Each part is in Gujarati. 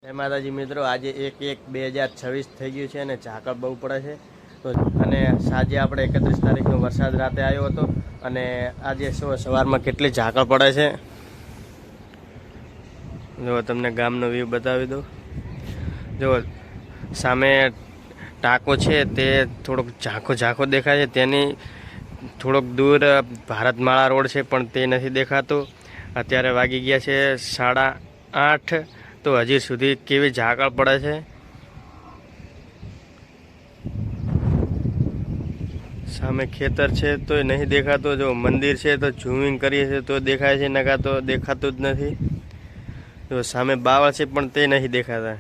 જય માતાજી મિત્રો, આજે 1/1/2026 થઈ ગયું છે અને ઝાકળ બહુ પડે છે. તો અને સાંજે આપણે 31 તારીખનો વરસાદ રાતે આવ્યો હતો અને આજે સવારમાં કેટલી ઝાકળ પડે છે. જો તમને ગામનો વ્યૂ બતાવી દઉં. જો સામે ટાંકો છે તે થોડોક ઝાંખો દેખાય છે. તેની થોડોક દૂર ભારતમાળા રોડ છે પણ તે નથી દેખાતું. અત્યારે વાગી ગયા છે 8:30. તો હજી સુધી કેવી ઝાકળ પડે છે. સામે ખેતર છે તોય નહીં દેખાતો. જો મંદિર છે તો ઝૂમિંગ કરીએ છીએ તો દેખાય છે, નકા તો દેખાતું જ નથી. જો સામે બાવળ છે પણ તે નહીં દેખાતા.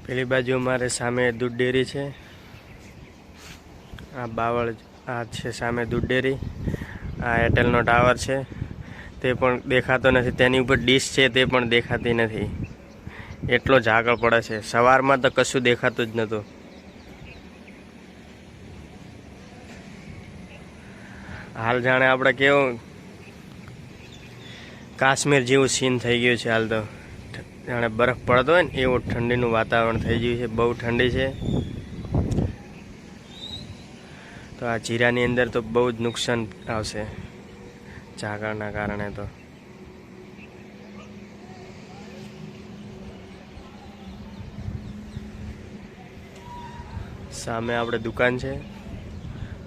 પેલી બાજુ અમારે સામે દૂધ ડેરી છે. આ બાવળ આ છે સામે દૂધ ડેરી. આ એરટેલનો ટાવર છે તે પણ દેખાતો નથી. તેની ઉપર ડીશ છે તે પણ દેખાતી નથી. એટલો ઝાકળ પડે છે. સવારમાં તો કશું દેખાતું જ નહોતું. હાલ જાણે આપણે કેવું કાશ્મીર જેવું સીન થઈ ગયું છે. હાલ તો જાણે બરફ પડતો હોય ને એવું ઠંડીનું વાતાવરણ થઈ ગયું છે. બહુ ઠંડી છે. તો આ જીરાની અંદર તો બહુ જ નુકસાન આવશે ઝાકળના કારણે. તો સામે આપણે દુકાન છે.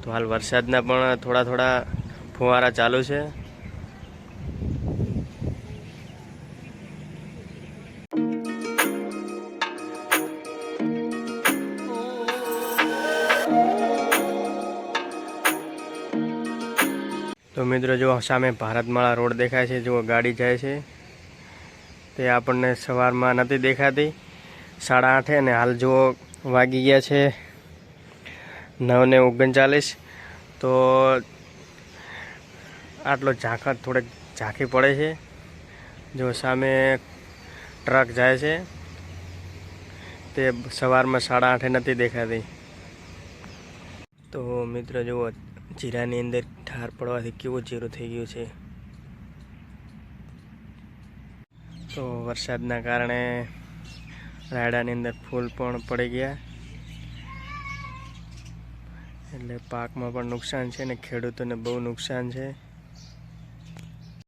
તો હાલ વરસાદના પણ થોડા ફુવારા ચાલુ છે. તો મિત્રો જો સામે ભારતમાળા રોડ દેખાય છે. જો ગાડી જાય છે તે આપણને સવારમાં નથી દેખાતી. 8:30 અને હાલ જો વાગી ગયા છે 9:39. તો આટલો ઝાકળ થોડેક ઝાંખી પડે છે. જો સામે ટ્રક જાય છે તે સવારમાં 8:30 નથી દેખાતી. તો મિત્રો જુઓ જીરાની અંદર ઠાર પડવાથી કેવું જીરું થઈ ગયું છે. તો વરસાદના કારણે રાયડાની અંદર ફૂલ પણ પડી ગયા એટલે પાકમાં પણ નુકસાન છે ને ખેડૂતોને બહુ નુકસાન છે.